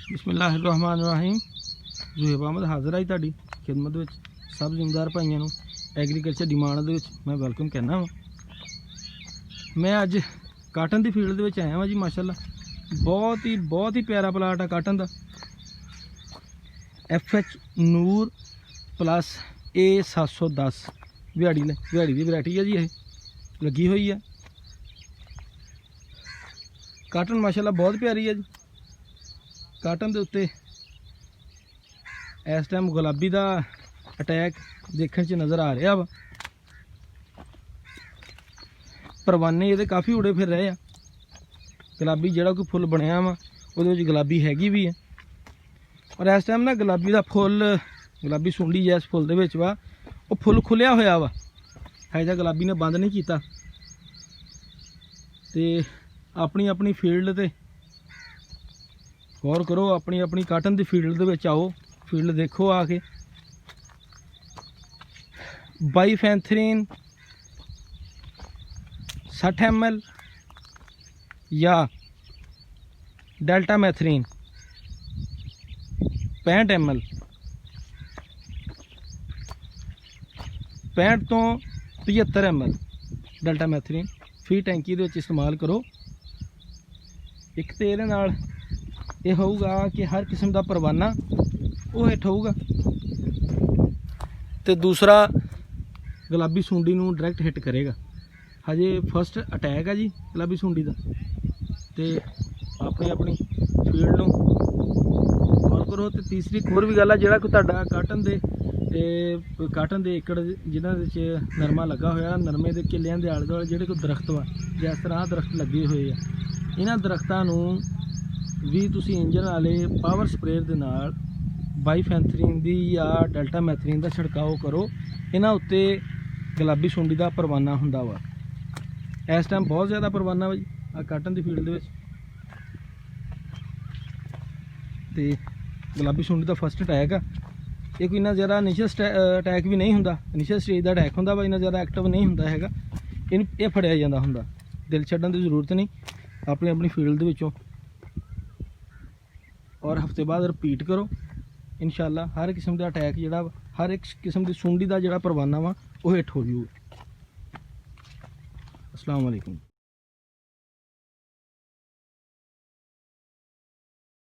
बिस्मिल्लाहिर्रहमानिर्रहीम। ज़ुहैब अहमद हाज़र है तुहाडी खिदमत विच। सब जिम्मेदार भाइयों नूं एग्रीकल्चर डिमांड दे विच मैं वेलकम कहना वा। मैं अज काटन की फील्ड दे विच आया वां जी। माशाअल्लाह बहुत ही प्यारा प्लाट है काटन का। FH नूर प्लस A710 बिहाड़ी की वैरायटी है जी। ये लगी हुई है काटन माशाअल्लाह बहुत प्यारी है जी। काटन के उत्ते इस टाइम गुलाबी का अटैक देखने च नज़र आ रहा वा। परवाने ये काफ़ी उड़े फिर रहे हैं। गुलाबी जोड़ा कोई फुल बनया वा वो गुलाबी हैगी भी है। और इस टाइम ना गुलाबी का फुल गुलाबी सुंडी जैस फुल दे विच वा वो फुल खुलिया होया वा। है गुलाबी ने बंद नहीं किया। ते अपनी अपनी फील्ड ते गौर करो। अपनी अपनी काटन की फील्ड दे विच आओ। फील्ड देखो आके। बाईफेंथरीन 60 ml या डेल्टा मैथरीन 65 ml 65 तो 75 ml डेल्टा मैथरीन फी टैंकी दे इस्तेमाल करो। एक तो ये होगा कि हर किस्म का परवाना वो हिट होगा। तो दूसरा गुलाबी सुंडी नूं डायरैक्ट हिट करेगा। हजे फस्ट अटैक है जी गुलाबी सुंडी का। तो अपनी अपनी फील्ड नूं गौर करो। तो तीसरी एक होर भी गल है जिहड़ा कोई तुहाडा काटन दे एकड़ जिन्हां नरमा लगा होया नरमे के किलियां दे आले दुआले जिहड़े कोई दरख्त वा जिस तरह दरख्त लगे हुए हैं इन्हां दरख्तां नूं भी तुसीं इंजन वाले पावर स्प्रेयर दे नाल बाईफेंथरीन दी या डेल्टा मैथरीन का छिड़काव करो। इन्हां उत्ते गुलाबी सुंडी का परवाना हुंदा वा। इस टाइम बहुत ज़्यादा परवाना वा जी आ काटन की फील्ड दे विच। ते गुलाबी सुंडी का फस्ट अटैक आ। ये कोई इन्ना ज़्यादा इनिशियल अटैक भी नहीं हुंदा। इनिशियल स्टेज का अटैक हुंदा वा। इन्ना ज़्यादा एक्टिव नहीं हुंदा हैगा। ये फड़िया जांदा हुंदा। दिल छड्डण की जरूरत नहीं। अपनी अपनी फील्ड दे विचों और हफ्ते बाद रिपीट करो। इंशाअल्लाह हर किस्म का अटैक जोड़ा हर एक किस्म की सुंडी का जोड़ा परवाना वा वो हिट हो जाऊगा। अस्सलाम वालेकुम।